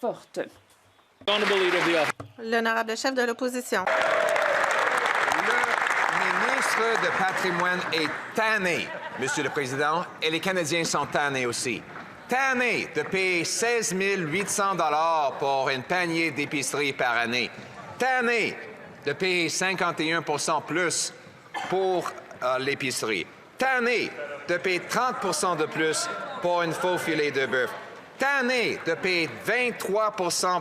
Forte. L'honorable chef de l'opposition. Le ministre de Patrimoine est tanné, Monsieur le Président, et les Canadiens sont tannés aussi. Tannés de payer 16 800 $ pour une panier d'épicerie par année. Tannés de payer 51 plus pour l'épicerie. Tannés de payer 30 de plus pour un faux filet de bœuf. Tanné de payer 23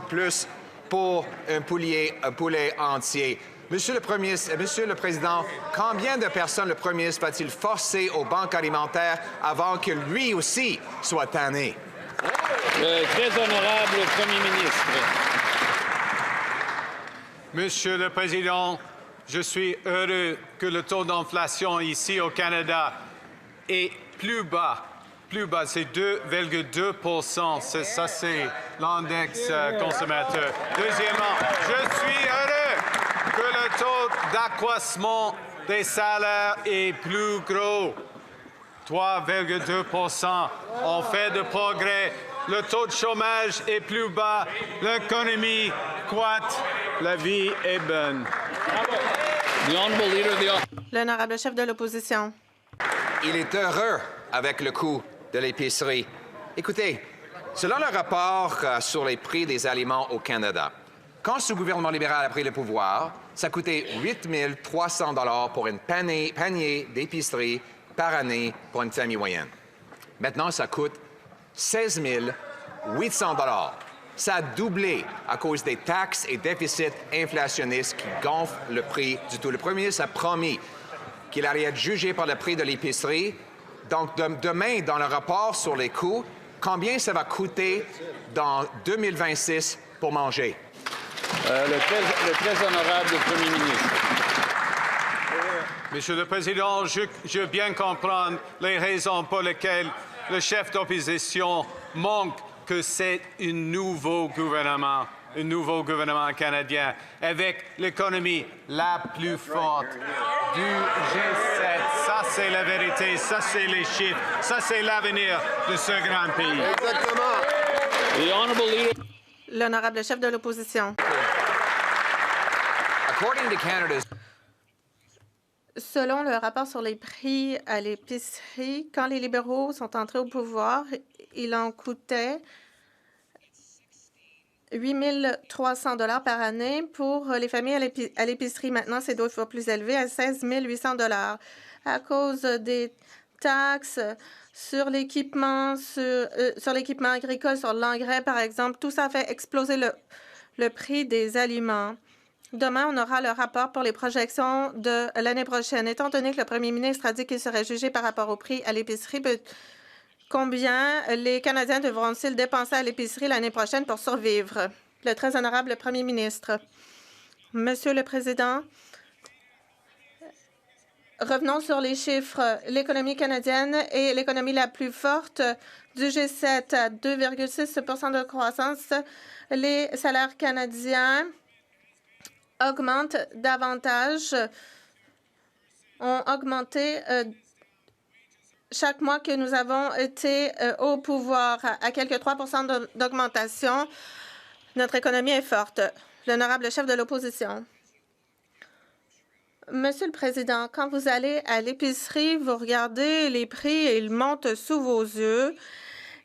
plus pour un poulet entier. Monsieur le Président, combien de personnes le Premier ministre va-t-il forcer aux banques alimentaires avant que lui aussi soit tanné? Le très honorable Premier ministre. Monsieur le Président, je suis heureux que le taux d'inflation ici au Canada est plus bas, c'est 2,2 Ça, c'est l'index consommateur. Deuxièmement, je suis heureux que le taux d'accroissement des salaires est plus gros, 3,2 On fait de progrès. Le taux de chômage est plus bas. L'économie croît. La vie est bonne. L'honorable chef de l'opposition. Il est heureux avec le coût de l'épicerie. Écoutez, selon le rapport sur les prix des aliments au Canada, quand ce gouvernement libéral a pris le pouvoir, ça coûtait 8 300 $ pour un panier d'épicerie par année pour une famille moyenne. Maintenant, ça coûte 16 800 $. Ça a doublé à cause des taxes et déficits inflationnistes qui gonflent le prix du tout. Le premier ministre a promis qu'il allait être jugé par le prix de l'épicerie. Donc, demain, dans le rapport sur les coûts, combien ça va coûter dans 2026 pour manger? Le très honorable Premier ministre. Monsieur le Président, je veux bien comprendre les raisons pour lesquelles le chef d'opposition manque que c'est un nouveau gouvernement canadien avec l'économie la plus forte du G7. Ça, c'est la vérité, ça, c'est les chiffres, ça, c'est l'avenir de ce grand pays. Exactement. L'honorable chef de l'opposition. Selon le rapport sur les prix à l'épicerie, quand les libéraux sont entrés au pouvoir, il en coûtait 8 300 $ par année pour les familles à l'épicerie. Maintenant, c'est 2 fois plus élevé, à 16 800 $ à cause des taxes sur l'équipement, sur l'équipement agricole, sur l'engrais, par exemple. Tout ça fait exploser le prix des aliments. Demain, on aura le rapport pour les projections de l'année prochaine. Étant donné que le premier ministre a dit qu'il serait jugé par rapport au prix à l'épicerie, combien les Canadiens devront-ils dépenser à l'épicerie l'année prochaine pour survivre? Le très honorable premier ministre. Monsieur le Président, revenons sur les chiffres. L'économie canadienne est l'économie la plus forte du G7, à 2,6 de croissance. Les salaires canadiens augmentent davantage, ont augmenté chaque mois que nous avons été au pouvoir, à quelques 3 d'augmentation. Notre économie est forte. L'honorable chef de l'opposition. Monsieur le Président, quand vous allez à l'épicerie, vous regardez les prix et ils montent sous vos yeux.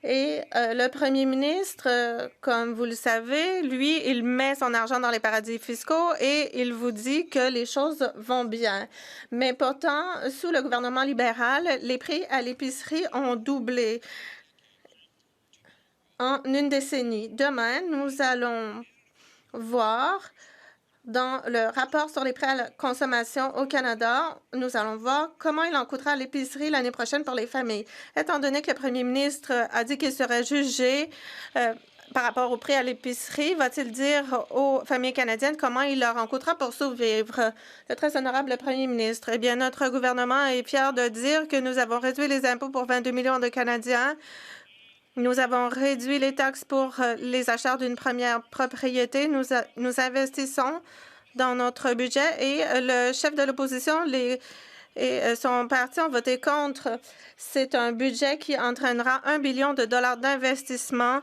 Et le premier ministre, comme vous le savez, lui, il met son argent dans les paradis fiscaux et il vous dit que les choses vont bien. Mais pourtant, sous le gouvernement libéral, les prix à l'épicerie ont doublé en une décennie. Demain, nous allons voir dans le rapport sur les prix à la consommation au Canada, nous allons voir comment il en coûtera à l'épicerie l'année prochaine pour les familles. Étant donné que le premier ministre a dit qu'il serait jugé par rapport au prix à l'épicerie, va-t-il dire aux familles canadiennes comment il leur en coûtera pour survivre? Le très honorable premier ministre, eh bien, notre gouvernement est fier de dire que nous avons réduit les impôts pour 22 millions de Canadiens. Nous avons réduit les taxes pour les achats d'une première propriété. Nous investissons dans notre budget et le chef de l'opposition, et son parti ont voté contre. C'est un budget qui entraînera 1 billion de dollars d'investissement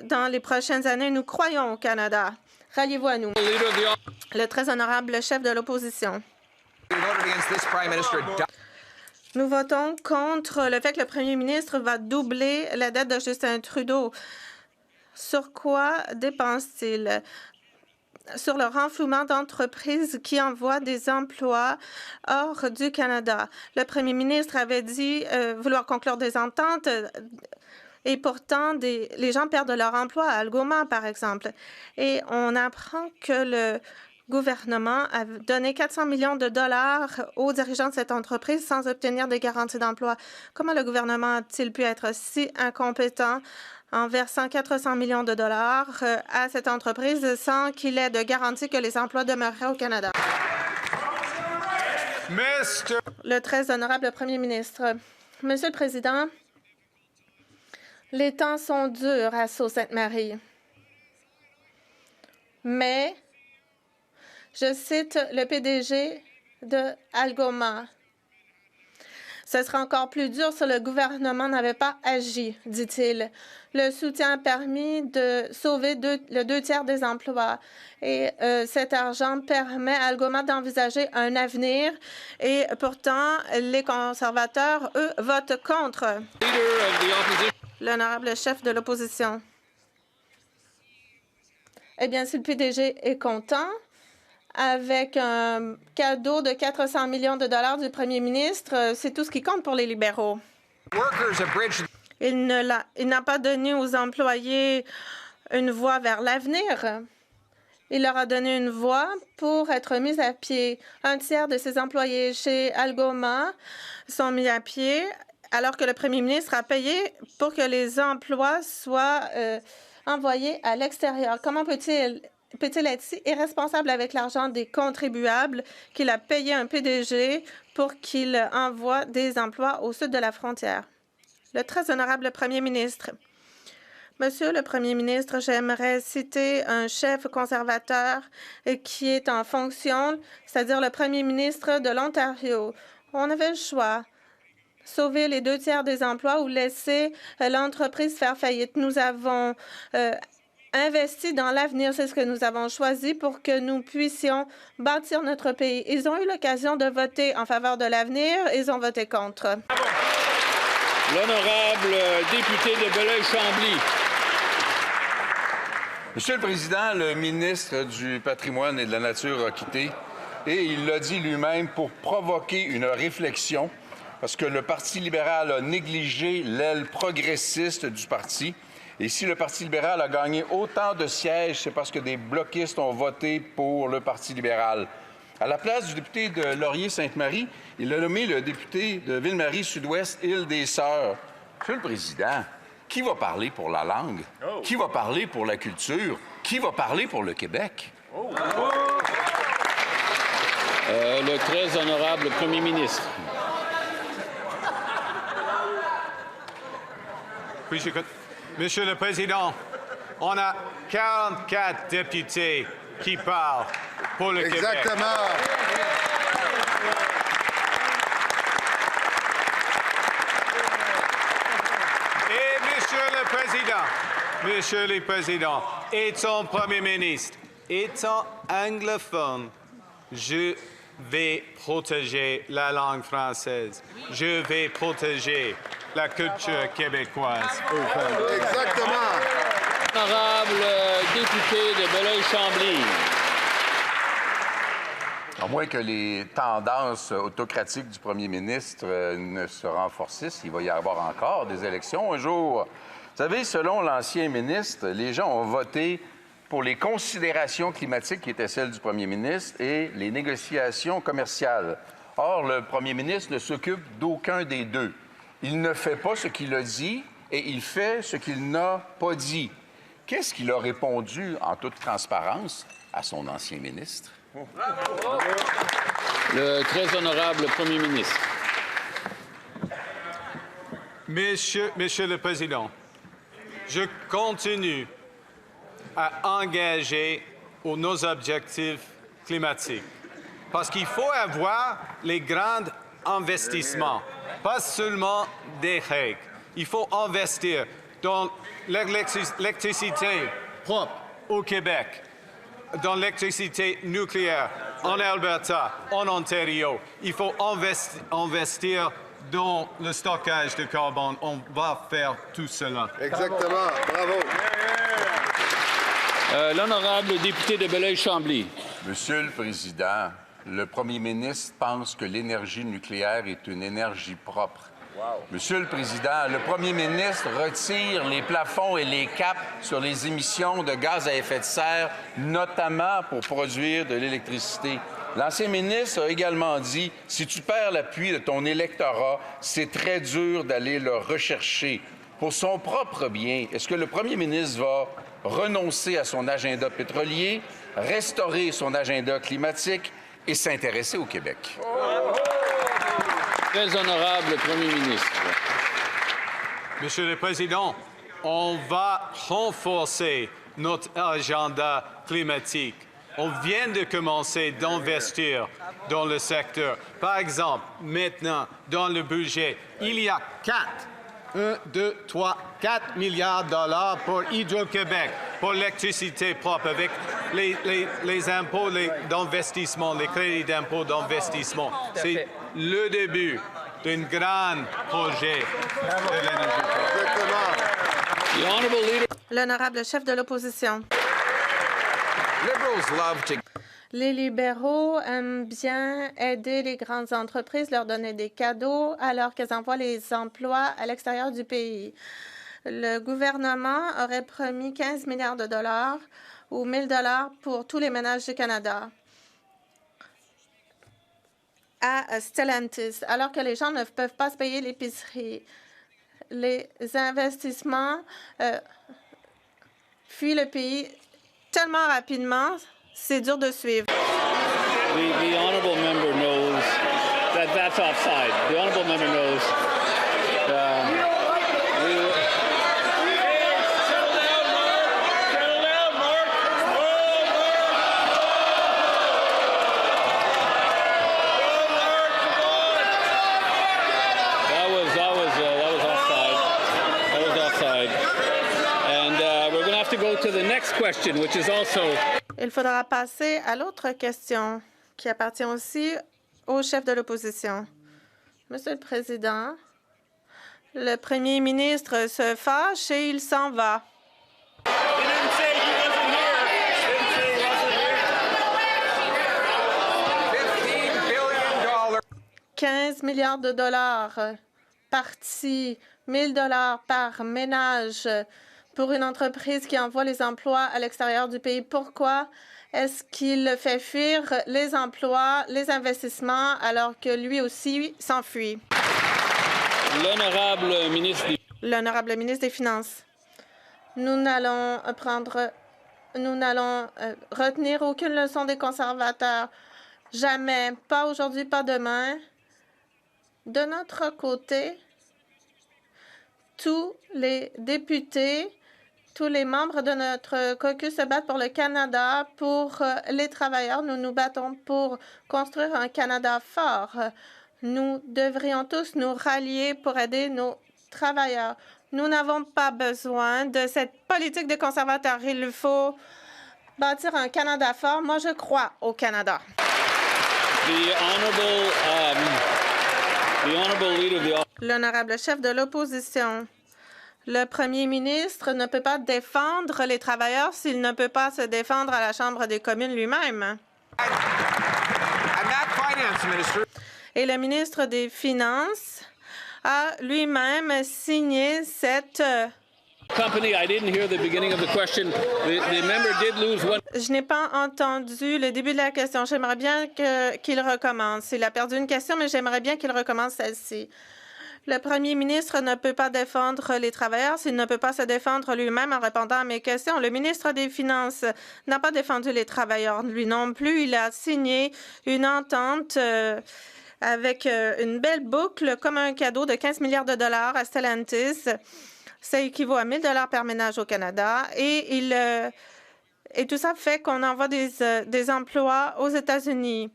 dans les prochaines années. Nous croyons au Canada. Ralliez-vous à nous. Le très honorable chef de l'opposition. Nous votons contre le fait que le premier ministre va doubler la dette de Justin Trudeau. Sur quoi dépense-t-il? Sur le renflouement d'entreprises qui envoient des emplois hors du Canada. Le premier ministre avait dit vouloir conclure des ententes et pourtant les gens perdent leur emploi à Algoma, par exemple. Et on apprend que le gouvernement a donné 400 millions de dollars aux dirigeants de cette entreprise sans obtenir des garanties d'emploi. Comment le gouvernement a-t-il pu être si incompétent en versant 400 millions de dollars à cette entreprise sans qu'il ait de garantie que les emplois demeureraient au Canada? Le très honorable premier ministre. Monsieur le Président, les temps sont durs à Sault-Sainte-Marie. Mais, je cite le PDG de Algoma. Ce sera encore plus dur si le gouvernement n'avait pas agi, dit-il. Le soutien a permis de sauver le 2 tiers des emplois. Et cet argent permet à Algoma d'envisager un avenir. Et pourtant, les conservateurs, eux, votent contre. L'honorable chef de l'opposition. Eh bien, si le PDG est content, avec un cadeau de 400 millions de dollars du premier ministre, c'est tout ce qui compte pour les libéraux. Il n'a pas donné aux employés une voie vers l'avenir. Il leur a donné une voie pour être mis à pied. 1 tiers de ses employés chez Algoma sont mis à pied, alors que le premier ministre a payé pour que les emplois soient envoyés à l'extérieur. Comment peut-il être si irresponsable avec l'argent des contribuables qu'il a payé un PDG pour qu'il envoie des emplois au sud de la frontière? Le très honorable premier ministre. Monsieur le premier ministre, j'aimerais citer un chef conservateur qui est en fonction, c'est-à-dire le premier ministre de l'Ontario. On avait le choix. Sauver les 2 tiers des emplois ou laisser l'entreprise faire faillite. Nous avons investi dans l'avenir. C'est ce que nous avons choisi pour que nous puissions bâtir notre pays. Ils ont eu l'occasion de voter en faveur de l'avenir. Ils ont voté contre. L'honorable député de Belleuil-Chambly. Monsieur le Président, le ministre du Patrimoine et de la Nature a quitté et il l'a dit lui-même pour provoquer une réflexion parce que le Parti libéral a négligé l'aile progressiste du parti. Et si le Parti libéral a gagné autant de sièges, c'est parce que des bloquistes ont voté pour le Parti libéral. À la place du député de Laurier-Sainte-Marie, il a nommé le député de Ville-Marie-Sud-Ouest, Île-des-Sœurs. Monsieur le Président, qui va parler pour la langue? Oh. Qui va parler pour la culture? Qui va parler pour le Québec? Oh. Le très honorable premier ministre. Oui, j'écoute. Monsieur le Président, on a 44 députés qui parlent pour le Québec. Exactement. Et Monsieur le Président, étant Premier ministre, étant anglophone, je vais protéger la langue française. Je vais protéger la culture québécoise. Exactement. Honorable député de Belleuil-Chambly. À moins que les tendances autocratiques du premier ministre ne se renforcissent, il va y avoir encore des élections un jour. Vous savez, selon l'ancien ministre, les gens ont voté pour les considérations climatiques qui étaient celles du premier ministre et les négociations commerciales. Or, le premier ministre ne s'occupe d'aucun des deux. Il ne fait pas ce qu'il a dit et il fait ce qu'il n'a pas dit. Qu'est-ce qu'il a répondu en toute transparence à son ancien ministre? Le très honorable premier ministre. Monsieur le Président, je continue à engager pour nos objectifs climatiques parce qu'il faut avoir les grandes investissement, pas seulement des règles. Il faut investir dans l'électricité propre au Québec, dans l'électricité nucléaire en Alberta, en Ontario. Il faut investir dans le stockage de carbone. On va faire tout cela. Exactement. Bravo. L'honorable député de Belleuil-Chambly. Monsieur le Président, le premier ministre pense que l'énergie nucléaire est une énergie propre. Monsieur le Président, le premier ministre retire les plafonds et les caps sur les émissions de gaz à effet de serre, notamment pour produire de l'électricité. L'ancien ministre a également dit « Si tu perds l'appui de ton électorat, c'est très dur d'aller le rechercher. » Pour son propre bien, est-ce que le premier ministre va renoncer à son agenda pétrolier, restaurer son agenda climatique et s'intéresser au Québec? Très honorable Premier ministre. Monsieur le Président, on va renforcer notre agenda climatique. On vient de commencer d'investir dans le secteur. Par exemple, maintenant, dans le budget, il y a 4 milliards de dollars pour Hydro-Québec, pour l'électricité propre, avec les impôts d'investissement, les crédits d'impôt d'investissement. C'est le début d'un grand projet de l'énergie propre. L'honorable chef de l'opposition. Liberals love to Les libéraux aiment bien aider les grandes entreprises, leur donner des cadeaux alors qu'elles envoient les emplois à l'extérieur du pays. Le gouvernement aurait promis 15 milliards de dollars ou 1 000 $ pour tous les ménages du Canada à Stellantis, alors que les gens ne peuvent pas se payer l'épicerie. Les investissements fuient le pays tellement rapidement, c'est dur de suivre. The honourable member knows that that's offside. The honourable member knows. Il faudra passer à l'autre question qui appartient aussi au chef de l'opposition. Monsieur le Président, le premier ministre se fâche et il s'en va. 15 milliards de dollars partis, 1 000 $ par ménage pour une entreprise qui envoie les emplois à l'extérieur du pays. Pourquoi est-ce qu'il fait fuir les emplois, les investissements, alors que lui aussi s'enfuit? L'honorable ministre des Finances. Nous n'allons retenir aucune leçon des conservateurs. Jamais, pas aujourd'hui, pas demain. De notre côté, tous les députés, tous les membres de notre caucus se battent pour le Canada, pour les travailleurs. Nous nous battons pour construire un Canada fort. Nous devrions tous nous rallier pour aider nos travailleurs. Nous n'avons pas besoin de cette politique des conservateurs. Il faut bâtir un Canada fort. Moi, je crois au Canada. L'honorable chef de l'opposition. Le premier ministre ne peut pas défendre les travailleurs s'il ne peut pas se défendre à la Chambre des communes lui-même. Et le ministre des Finances a lui-même signé cette... Je n'ai pas entendu le début de la question. J'aimerais bien qu'il recommence. Il a perdu une question, mais j'aimerais bien qu'il recommence celle-ci. Le premier ministre ne peut pas défendre les travailleurs s'il ne peut pas se défendre lui-même en répondant à mes questions. Le ministre des Finances n'a pas défendu les travailleurs, lui non plus. Il a signé une entente avec une belle boucle, comme un cadeau de 15 milliards de dollars à Stellantis. Ça équivaut à 1 000 $ par ménage au Canada. Et tout ça fait qu'on envoie des emplois aux États-Unis.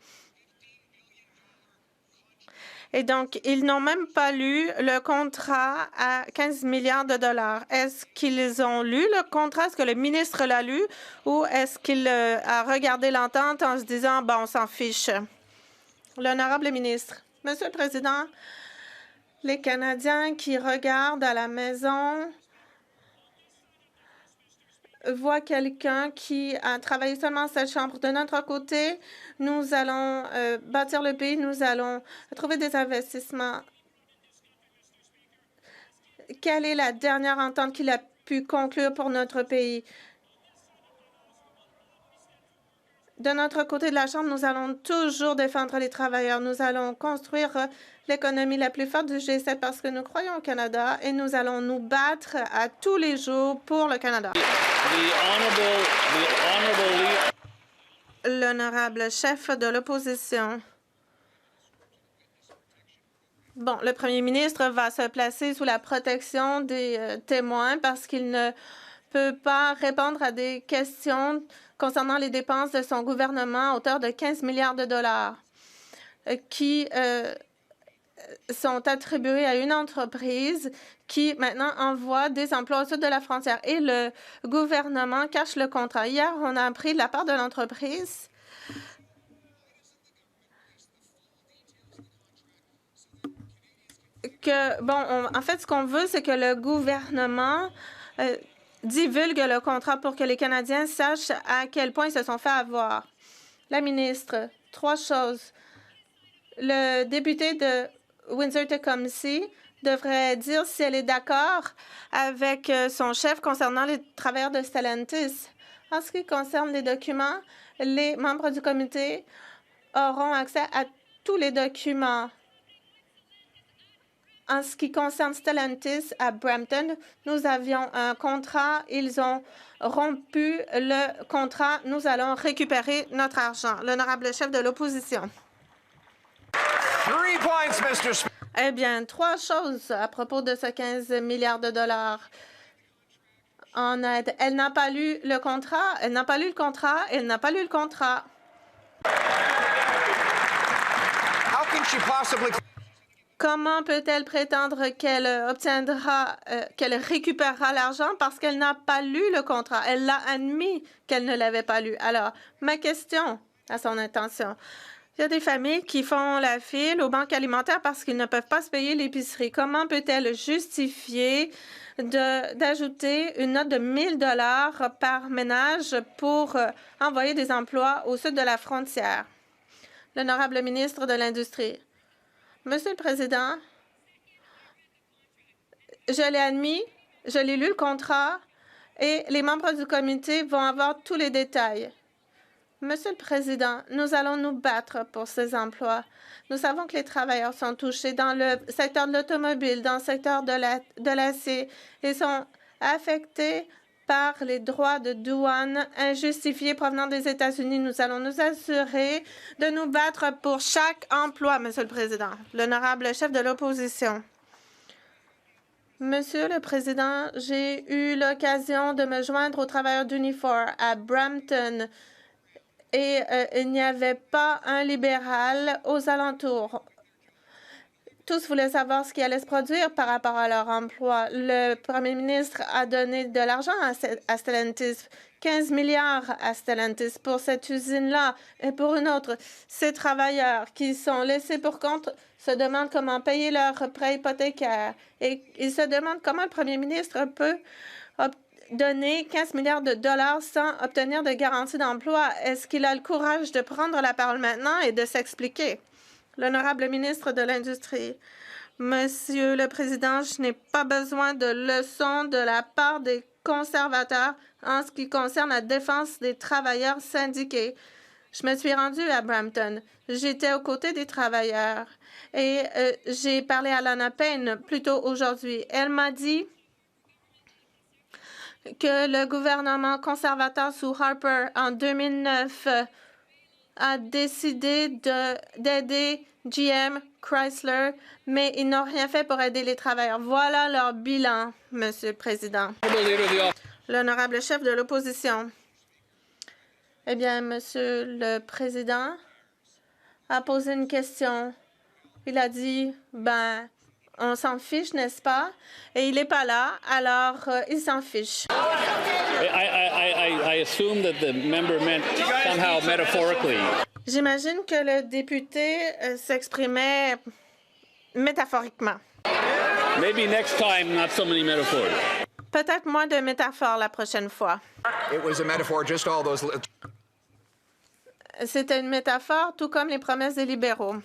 Et donc, ils n'ont même pas lu le contrat à 15 milliards de dollars. Est-ce qu'ils ont lu le contrat? Est-ce que le ministre l'a lu? Ou est-ce qu'il a regardé l'entente en se disant, bon, on s'en fiche? L'honorable ministre. Monsieur le Président, les Canadiens qui regardent à la maison voient quelqu'un qui a travaillé seulement cette chambre. De notre côté, nous allons bâtir le pays, nous allons trouver des investissements. Quelle est la dernière entente qu'il a pu conclure pour notre pays? De notre côté de la Chambre, nous allons toujours défendre les travailleurs. Nous allons construire l'économie la plus forte du G7 parce que nous croyons au Canada et nous allons nous battre à tous les jours pour le Canada. L'honorable chef de l'opposition. Bon, le premier ministre va se placer sous la protection des témoins parce qu'il ne peut pas répondre à des questions concernant les dépenses de son gouvernement à hauteur de 15 milliards de dollars qui sont attribués à une entreprise qui maintenant envoie des emplois au sud de la frontière. Et le gouvernement cache le contrat. Hier, on a appris de la part de l'entreprise que, bon, en fait, ce qu'on veut, c'est que le gouvernement divulgue le contrat pour que les Canadiens sachent à quel point ils se sont fait avoir. La ministre, 3 choses. Le député de Windsor-Tecumseh devrait dire si elle est d'accord avec son chef concernant les travailleurs de Stellantis. En ce qui concerne les documents, les membres du comité auront accès à tous les documents. En ce qui concerne Stellantis à Brampton, nous avions un contrat. Ils ont rompu le contrat. Nous allons récupérer notre argent. L'honorable chef de l'opposition. 3 points, Mr. Speaker. Eh bien, 3 choses à propos de ce 15 milliards de dollars en aide. Elle n'a pas lu le contrat. Elle n'a pas lu le contrat. Elle n'a pas lu le contrat. How can she possibly... Comment peut-elle prétendre qu'elle obtiendra, qu'elle récupérera l'argent parce qu'elle n'a pas lu le contrat? Elle l'a admis qu'elle ne l'avait pas lu. Alors, ma question à son intention. Il y a des familles qui font la file aux banques alimentaires parce qu'ils ne peuvent pas se payer l'épicerie. Comment peut-elle justifier d'ajouter une note de 1 000 $ par ménage pour envoyer des emplois au sud de la frontière? L'honorable ministre de l'Industrie. Monsieur le Président, je l'ai admis, je l'ai lu le contrat et les membres du comité vont avoir tous les détails. Monsieur le Président, nous allons nous battre pour ces emplois. Nous savons que les travailleurs sont touchés dans le secteur de l'automobile, dans le secteur de l'acier et sont affectés par les droits de douane injustifiés provenant des États-Unis. Nous allons nous assurer de nous battre pour chaque emploi, Monsieur le Président. L'honorable chef de l'opposition. Monsieur le Président, j'ai eu l'occasion de me joindre aux travailleurs d'Unifor à Brampton et il n'y avait pas un libéral aux alentours. Tous voulaient savoir ce qui allait se produire par rapport à leur emploi. Le premier ministre a donné de l'argent à Stellantis, 15 milliards à Stellantis pour cette usine-là et pour une autre. Ces travailleurs qui sont laissés pour compte se demandent comment payer leur prêt hypothécaire et ils se demandent comment le premier ministre peut donner 15 milliards de dollars sans obtenir de garantie d'emploi. Est-ce qu'il a le courage de prendre la parole maintenant et de s'expliquer? L'honorable ministre de l'Industrie. Monsieur le Président, je n'ai pas besoin de leçons de la part des conservateurs en ce qui concerne la défense des travailleurs syndiqués. Je me suis rendue à Brampton. J'étais aux côtés des travailleurs et j'ai parlé à Lana Payne plus tôt aujourd'hui. Elle m'a dit que le gouvernement conservateur sous Harper en 2009 a décidé d'aider GM, Chrysler, mais ils n'ont rien fait pour aider les travailleurs. Voilà leur bilan, Monsieur le Président. L'honorable chef de l'opposition. Eh bien, Monsieur le Président a posé une question Il a dit, ben, on s'en fiche, n'est-ce pas? Et il n'est pas là, alors il s'en fiche. I assume that the member meant somehow metaphorically. J'imagine que le député s'exprimait métaphoriquement. Maybe next time, not so many metaphors. Peut-être moins de métaphores la prochaine fois. It was a metaphor, just all those. C'était une métaphore, tout comme les promesses des libéraux.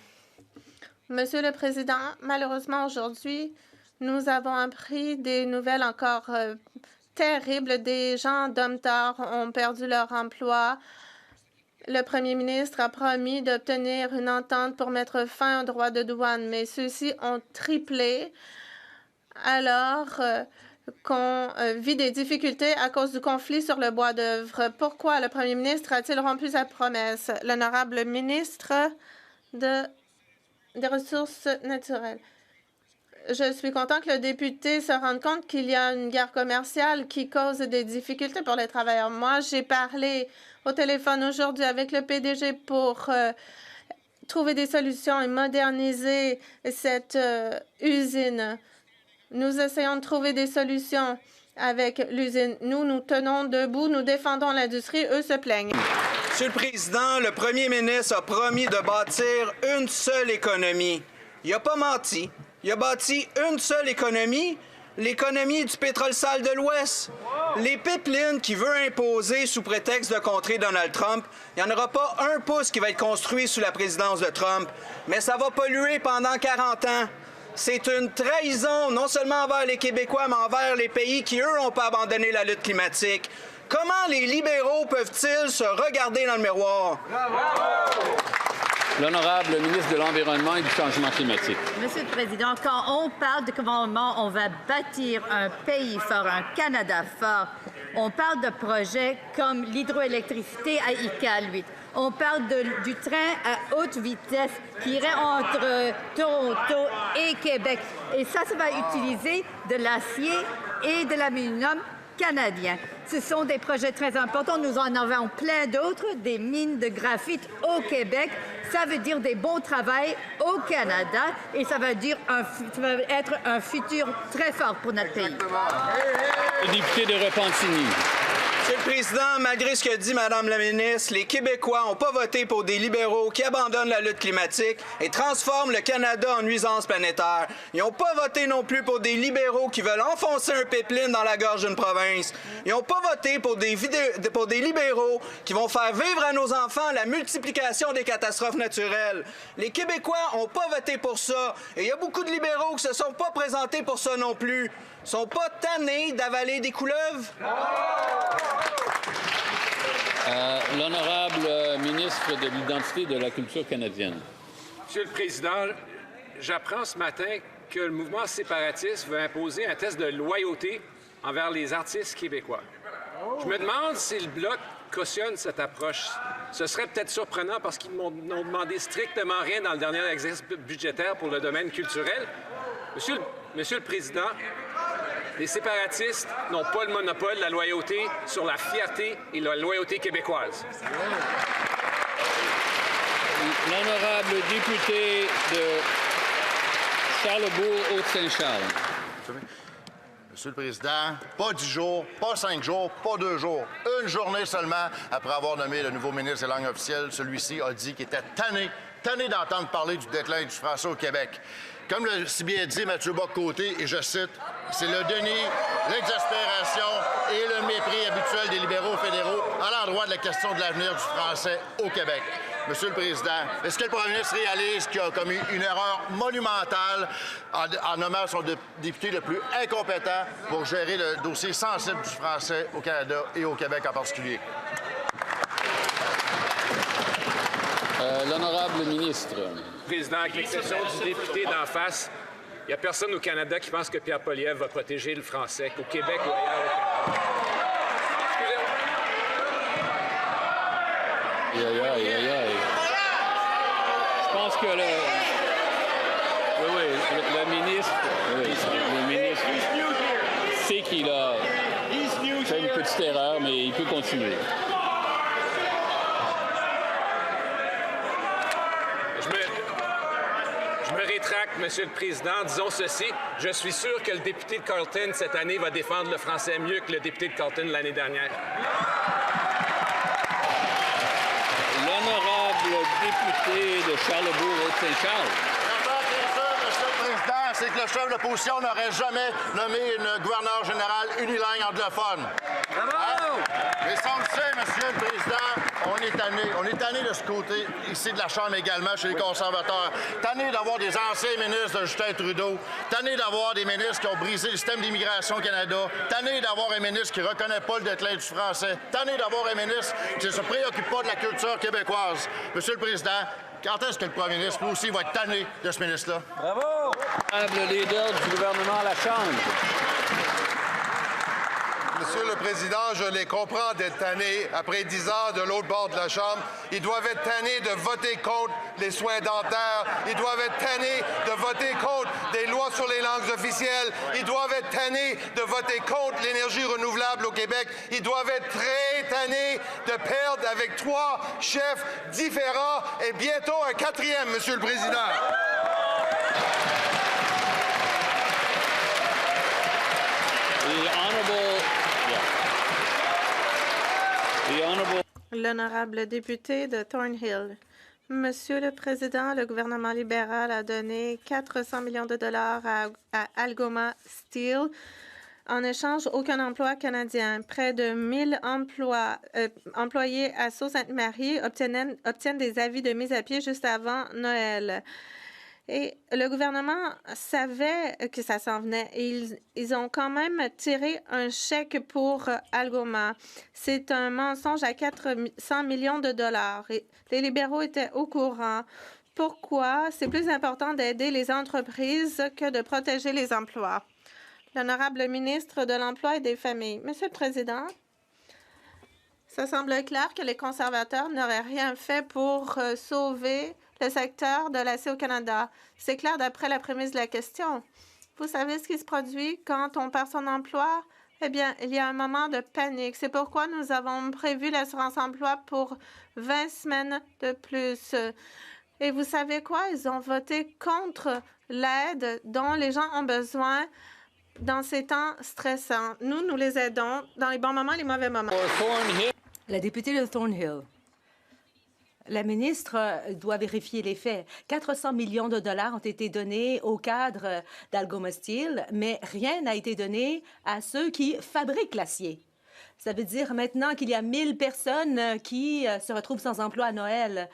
Monsieur le Président, malheureusement aujourd'hui, nous avons appris des nouvelles encore terribles. Des gens d'Omtar ont perdu leur emploi. Le premier ministre a promis d'obtenir une entente pour mettre fin aux droits de douane, mais ceux-ci ont triplé alors qu'on vit des difficultés à cause du conflit sur le bois d'œuvre. Pourquoi le premier ministre a-t-il rompu sa promesse? L'honorable ministre des Ressources naturelles. Je suis content que le député se rende compte qu'il y a une guerre commerciale qui cause des difficultés pour les travailleurs. Moi, j'ai parlé au téléphone aujourd'hui avec le PDG pour trouver des solutions et moderniser cette usine. Nous essayons de trouver des solutions avec l'usine. Nous tenons debout, nous défendons l'industrie, eux se plaignent. Monsieur le Président, le premier ministre a promis de bâtir une seule économie. Il n'a pas menti. Il a bâti une seule économie, l'économie du pétrole sale de l'Ouest. Les pipelines qu'il veut imposer sous prétexte de contrer Donald Trump, il n'y en aura pas un pouce qui va être construit sous la présidence de Trump, mais ça va polluer pendant 40 ans. C'est une trahison, non seulement envers les Québécois, mais envers les pays qui, eux, n'ont pas abandonné la lutte climatique. Comment les libéraux peuvent-ils se regarder dans le miroir? L'honorable ministre de l'Environnement et du Changement climatique. Monsieur le Président, quand on parle de comment on va bâtir un pays fort, un Canada fort, on parle de projets comme l'hydroélectricité à Iqaluit. On parle du train à haute vitesse qui irait entre Toronto et Québec. Et ça va utiliser de l'acier et de l'aluminium canadien. Ce sont des projets très importants. Nous en avons plein d'autres, des mines de graphite au Québec. Ça veut dire des bons travails au Canada et ça va être un futur très fort pour notre pays. Le député de Repentigny. Monsieur le Président, malgré ce que dit Mme la ministre, les Québécois n'ont pas voté pour des libéraux qui abandonnent la lutte climatique et transforment le Canada en nuisance planétaire. Ils n'ont pas voté non plus pour des libéraux qui veulent enfoncer un pipeline dans la gorge d'une province. Ils n'ont pas voté pour des libéraux qui vont faire vivre à nos enfants la multiplication des catastrophes naturelles. Les Québécois n'ont pas voté pour ça. Et il y a beaucoup de libéraux qui ne se sont pas présentés pour ça non plus. Ils sont pas tannés d'avaler des couleuvres? L'honorable ministre de l'Identité et de la Culture canadienne. Monsieur le Président, j'apprends ce matin que le mouvement séparatiste veut imposer un test de loyauté envers les artistes québécois. Je me demande si le Bloc cautionne cette approche. Ce serait peut-être surprenant parce qu'ils n'ont demandé strictement rien dans le dernier exercice budgétaire pour le domaine culturel. Monsieur le Président, les séparatistes n'ont pas le monopole de la loyauté sur la fierté et la loyauté québécoise. L'honorable député de Charlebourg-Haute-Saint-Charles. Monsieur le Président, pas 10 jours, pas 5 jours, pas 2 jours. Une journée seulement après avoir nommé le nouveau ministre des langues officielles, celui-ci a dit qu'il était tanné d'entendre parler du déclin du français au Québec. Comme le si bien dit Mathieu Bock-Côté, et je cite, « C'est le déni, l'exaspération et le mépris habituel des libéraux fédéraux à l'endroit de la question de l'avenir du français au Québec. » Monsieur le Président, est-ce que le premier ministre réalise qu'il a commis une erreur monumentale en nommant son député le plus incompétent pour gérer le dossier sensible du français au Canada et au Québec en particulier? L'honorable ministre. Président, avec l'exception du député d'en face, il n'y a personne au Canada qui pense que Pierre Poilievre va protéger le français, qu'au Québec ou ailleurs au Canada. Aïe. Je pense que le ministre sait qu'il a fait une petite erreur, mais il peut continuer. Je me détracte, Monsieur le Président, disons ceci. Je suis sûr que le député de Carleton, cette année, va défendre le français mieux que le député de Carleton l'année dernière. L'honorable député de Charlebourg-Haute-Saint-Charles. C'est que le chef de l'opposition n'aurait jamais nommé une gouverneure générale unilingue anglophone. Bravo! Mais ça, on le sait, Monsieur le Président, on est tanné de ce côté ici de la Chambre également, chez les conservateurs. Tanné d'avoir des anciens ministres de Justin Trudeau. Tanné d'avoir des ministres qui ont brisé le système d'immigration au Canada. Tanné d'avoir un ministre qui ne reconnaît pas le déclin du français. Tanné d'avoir un ministre qui ne se préoccupe pas de la culture québécoise. Monsieur le Président, quand est-ce que le premier ministre, lui aussi, va être tanné de ce ministre-là? Bravo! Le leader du gouvernement à la Chambre. Monsieur le Président, je les comprends d'être tannés après 10 ans de l'autre bord de la Chambre. Ils doivent être tannés de voter contre les soins dentaires. Ils doivent être tannés de voter contre des lois sur les langues officielles. Ils doivent être tannés de voter contre l'énergie renouvelable au Québec. Ils doivent être très tannés de perdre avec 3 chefs différents et bientôt un 4e, Monsieur le Président. L'honorable député de Thornhill. Monsieur le Président, le gouvernement libéral a donné 400 millions de dollars à Algoma Steel. En échange, aucun emploi canadien. Près de 1000 employés à Sault-Sainte-Marie obtiennent des avis de mise à pied juste avant Noël. Et le gouvernement savait que ça s'en venait. Et ils ont quand même tiré un chèque pour Algoma. C'est un mensonge à 400 millions de dollars. Et les libéraux étaient au courant. Pourquoi c'est plus important d'aider les entreprises que de protéger les emplois? L'honorable ministre de l'Emploi et des Familles. Monsieur le Président, ça semble clair que les conservateurs n'auraient rien fait pour sauver le secteur de l'acier au Canada. C'est clair d'après la prémisse de la question. Vous savez ce qui se produit quand on perd son emploi? Eh bien, il y a un moment de panique. C'est pourquoi nous avons prévu l'assurance-emploi pour 20 semaines de plus. Et vous savez quoi? Ils ont voté contre l'aide dont les gens ont besoin dans ces temps stressants. Nous les aidons dans les bons moments et les mauvais moments. La députée de Thornhill. La ministre doit vérifier les faits. 400 millions de dollars ont été donnés au cadre d'Algoma Steel, mais rien n'a été donné à ceux qui fabriquent l'acier. Ça veut dire maintenant qu'il y a 1000 personnes qui se retrouvent sans emploi à Noël.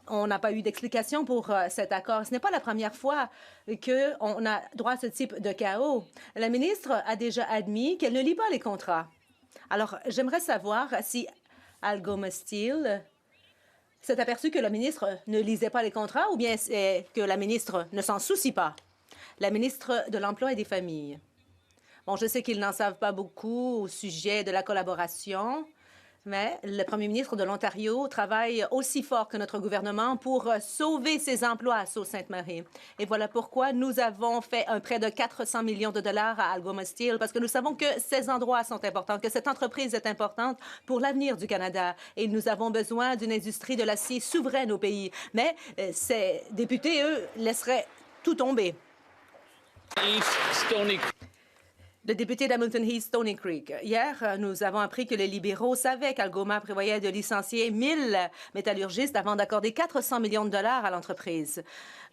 On n'a pas eu d'explication pour cet accord. Ce n'est pas la première fois qu'on a droit à ce type de chaos. La ministre a déjà admis qu'elle ne lit pas les contrats. Alors, j'aimerais savoir si Algoma Steel s'est aperçu que la ministre ne lisait pas les contrats ou bien que la ministre ne s'en soucie pas. La ministre de l'Emploi et des Familles. Bon, je sais qu'ils n'en savent pas beaucoup au sujet de la collaboration, mais le premier ministre de l'Ontario travaille aussi fort que notre gouvernement pour sauver ses emplois à Sault-Sainte-Marie. Et voilà pourquoi nous avons fait un prêt de 400 millions de dollars à Algoma Steel, parce que nous savons que ces endroits sont importants, que cette entreprise est importante pour l'avenir du Canada. Et nous avons besoin d'une industrie de l'acier souveraine au pays. Mais ces députés, eux, laisseraient tout tomber. Le député d'Hamilton Heath, Stony Creek. Hier, nous avons appris que les libéraux savaient qu'Algoma prévoyait de licencier 1000 métallurgistes avant d'accorder 400 millions de dollars à l'entreprise.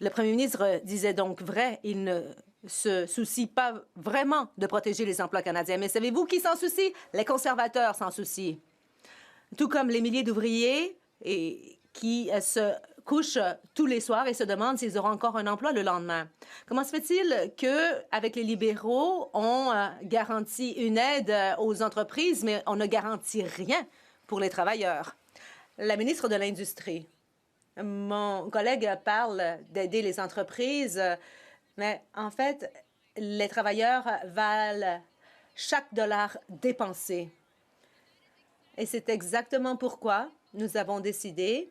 Le premier ministre disait donc vrai, il ne se soucie pas vraiment de protéger les emplois canadiens. Mais savez-vous qui s'en soucie? Les conservateurs s'en soucient. Tout comme les milliers d'ouvriers qui se couchent tous les soirs et se demandent s'ils auront encore un emploi le lendemain. Comment se fait-il qu'avec les libéraux, on garantit une aide aux entreprises, mais on ne garantit rien pour les travailleurs? La ministre de l'Industrie. Mon collègue parle d'aider les entreprises, mais en fait, les travailleurs valent chaque dollar dépensé. Et c'est exactement pourquoi nous avons décidé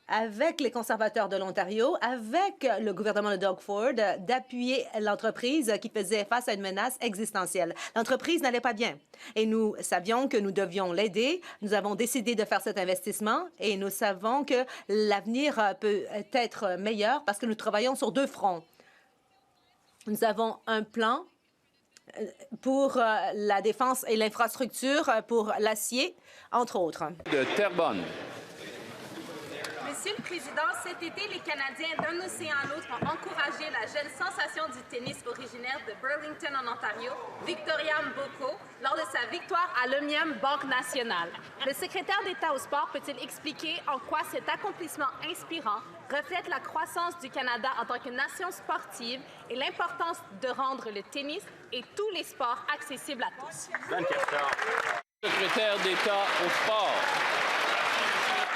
avec les conservateurs de l'Ontario, avec le gouvernement de Doug Ford, d'appuyer l'entreprise qui faisait face à une menace existentielle. L'entreprise n'allait pas bien et nous savions que nous devions l'aider. Nous avons décidé de faire cet investissement et nous savons que l'avenir peut être meilleur parce que nous travaillons sur deux fronts. Nous avons un plan pour la défense et l'infrastructure, pour l'acier, entre autres. De Terrebonne. Monsieur le Président, cet été, les Canadiens d'un océan à l'autre ont encouragé la jeune sensation du tennis originaire de Burlington en Ontario, Victoria Mboko, lors de sa victoire à l'Omnium Banque Nationale. Le secrétaire d'État au sport peut-il expliquer en quoi cet accomplissement inspirant reflète la croissance du Canada en tant que nation sportive et l'importance de rendre le tennis et tous les sports accessibles à tous? Bonne question. Secrétaire d'État au sport.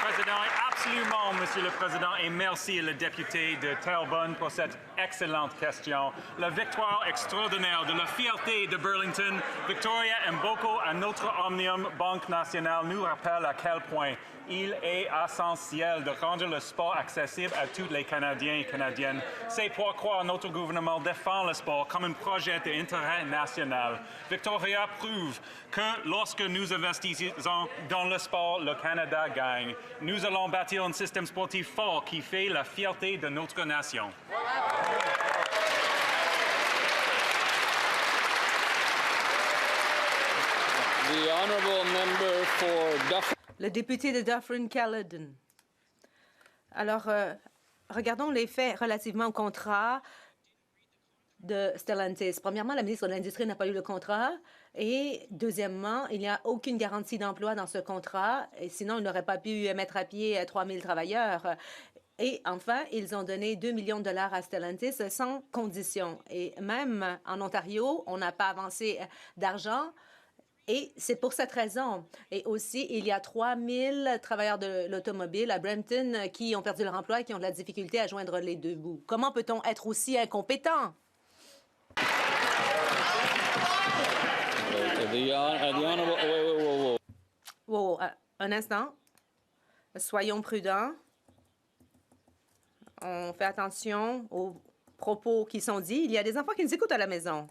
Président, absolument, Monsieur le Président, et merci le député de Terrebonne pour cette excellente question. La victoire extraordinaire de la fierté de Burlington, Victoria Mboko à notre Omnium Banque Nationale nous rappelle à quel point il est essentiel de rendre le sport accessible à tous les Canadiens et Canadiennes. C'est pourquoi notre gouvernement défend le sport comme un projet d'intérêt national. Victoria prouve que lorsque nous investissons dans le sport, le Canada gagne. Nous allons bâtir un système sportif fort qui fait la fierté de notre nation. The honourable member for Dufferin. Le député de Dufferin-Caledon. Alors, regardons les faits relativement au contrat de Stellantis. Premièrement, la ministre de l'Industrie n'a pas eu le contrat. Et deuxièmement, il n'y a aucune garantie d'emploi dans ce contrat. Et sinon, ils n'auraient pas pu mettre à pied 3 000 travailleurs. Et enfin, ils ont donné 2 millions de dollars à Stellantis sans condition. Et même en Ontario, on n'a pas avancé d'argent. Et c'est pour cette raison. Et aussi, il y a 3 000 travailleurs de l'automobile à Brampton qui ont perdu leur emploi et qui ont de la difficulté à joindre les deux bouts. Comment peut-on être aussi incompétent? Un instant. Soyons prudents. On fait attention aux propos qui sont dits. Il y a des enfants qui nous écoutent à la maison.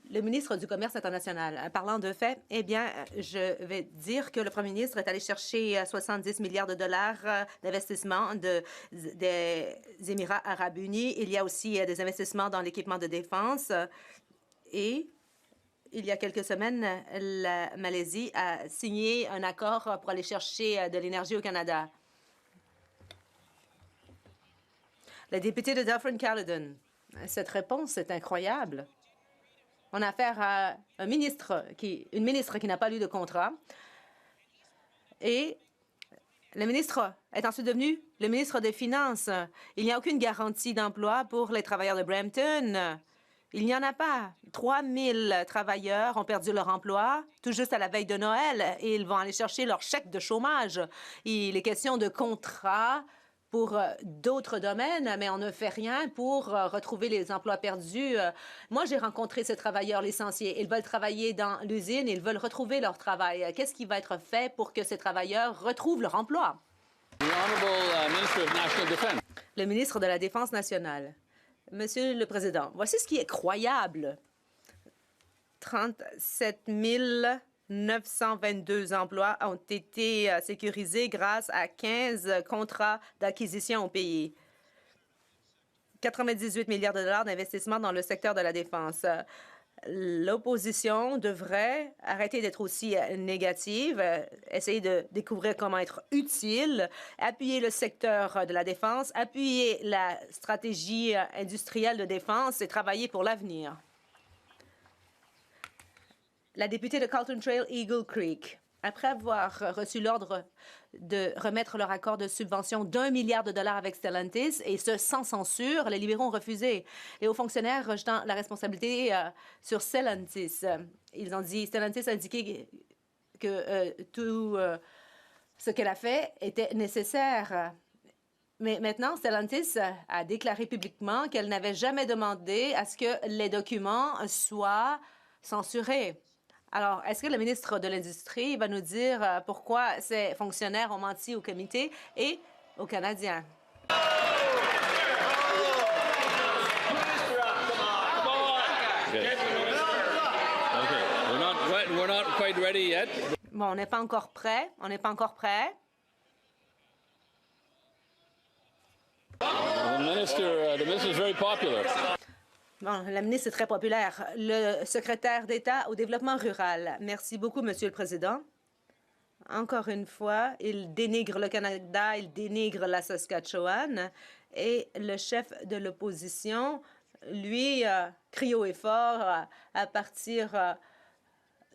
Le ministre du Commerce international, parlant de fait, eh bien, je vais dire que le premier ministre est allé chercher 70 milliards de dollars d'investissement des Émirats arabes unis. Il y a aussi des investissements dans l'équipement de défense. Et il y a quelques semaines, la Malaisie a signé un accord pour aller chercher de l'énergie au Canada. Le député de Dufferin-Caledon, cette réponse est incroyable. On a affaire à une ministre qui n'a pas eu de contrat. Et le ministre est ensuite devenu le ministre des Finances. Il n'y a aucune garantie d'emploi pour les travailleurs de Brampton. Il n'y en a pas. 3 000 travailleurs ont perdu leur emploi tout juste à la veille de Noël et ils vont aller chercher leur chèque de chômage. Il est question de contrats pour d'autres domaines, mais on ne fait rien pour retrouver les emplois perdus. Moi, j'ai rencontré ces travailleurs licenciés. Ils veulent travailler dans l'usine, ils veulent retrouver leur travail. Qu'est-ce qui va être fait pour que ces travailleurs retrouvent leur emploi? Le ministre de la Défense nationale. Monsieur le Président, voici ce qui est croyable. 37 922 emplois ont été sécurisés grâce à 15 contrats d'acquisition au pays. 98 milliards de dollars d'investissement dans le secteur de la défense. L'opposition devrait arrêter d'être aussi négative, essayer de découvrir comment être utile, appuyer le secteur de la défense, appuyer la stratégie industrielle de défense et travailler pour l'avenir. La députée de Carlton Trail, Eagle Creek, après avoir reçu l'ordre de remettre leur accord de subvention d'1 milliard de dollars avec Stellantis, et ce, sans censure, les libéraux ont refusé. Les hauts fonctionnaires rejetant la responsabilité sur Stellantis. Ils ont dit, Stellantis a indiqué que tout ce qu'elle a fait était nécessaire. Mais maintenant, Stellantis a déclaré publiquement qu'elle n'avait jamais demandé à ce que les documents soient censurés. Alors, est-ce que le ministre de l'Industrie va nous dire pourquoi ces fonctionnaires ont menti au comité et aux Canadiens? We're not quite ready yet. Bon, on n'est pas encore prêt. On n'est pas encore prêt. The minister is very popular. Bon, la ministre est très populaire. Le secrétaire d'État au développement rural. Merci beaucoup, Monsieur le Président. Encore une fois, il dénigre le Canada, il dénigre la Saskatchewan. Et le chef de l'opposition, lui, crie haut et fort à partir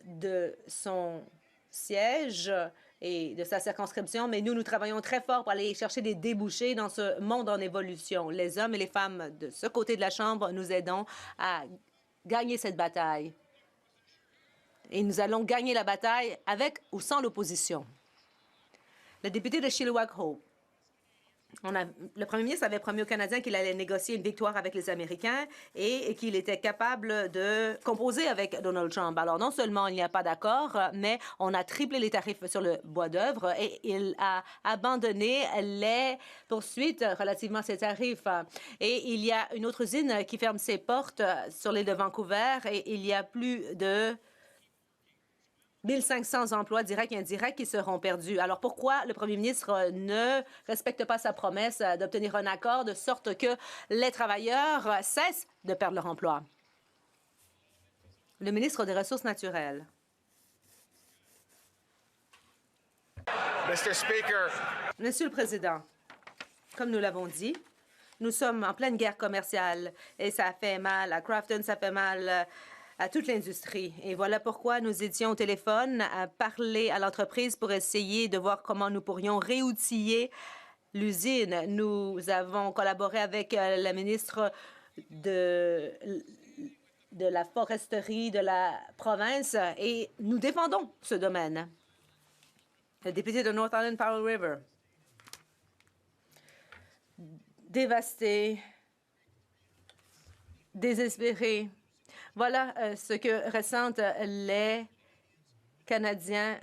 de son siège et de sa circonscription, mais nous travaillons très fort pour aller chercher des débouchés dans ce monde en évolution. Les hommes et les femmes de ce côté de la Chambre nous aidons à gagner cette bataille. Et nous allons gagner la bataille avec ou sans l'opposition. Le député de Chilliwack-Hope. Le premier ministre avait promis aux Canadiens qu'il allait négocier une victoire avec les Américains et qu'il était capable de composer avec Donald Trump. Alors, non seulement il n'y a pas d'accord, mais on a triplé les tarifs sur le bois d'œuvre et il a abandonné les poursuites relativement à ces tarifs. Et il y a une autre usine qui ferme ses portes sur l'île de Vancouver et il y a plus de 1500 emplois directs et indirects qui seront perdus. Alors pourquoi le premier ministre ne respecte pas sa promesse d'obtenir un accord de sorte que les travailleurs cessent de perdre leur emploi? Le ministre des Ressources naturelles. Mr. Speaker. Monsieur le Président, comme nous l'avons dit, nous sommes en pleine guerre commerciale et ça fait mal à Crofton, ça fait mal à toute l'industrie. Et voilà pourquoi nous étions au téléphone à parler à l'entreprise pour essayer de voir comment nous pourrions réoutiller l'usine. Nous avons collaboré avec la ministre de la foresterie de la province et nous défendons ce domaine. Le député de North Island, Powell River. Dévasté, désespéré. Voilà ce que ressentent les Canadiens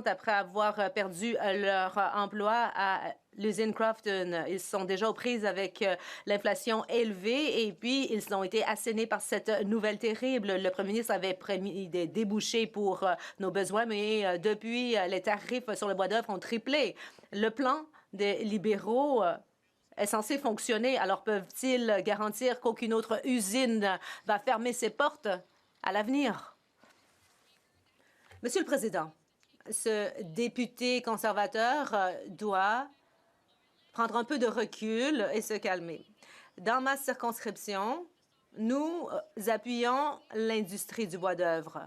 après avoir perdu leur emploi à l'usine Crofton. Ils sont déjà aux prises avec l'inflation élevée et puis ils ont été assénés par cette nouvelle terrible. Le premier ministre avait promis des débouchés pour nos besoins, mais depuis, les tarifs sur le bois d'œuvre ont triplé. Le plan des libéraux est censé fonctionner. Alors peuvent-ils garantir qu'aucune autre usine va fermer ses portes à l'avenir? Monsieur le Président, ce député conservateur doit prendre un peu de recul et se calmer. Dans ma circonscription, nous appuyons l'industrie du bois d'œuvre.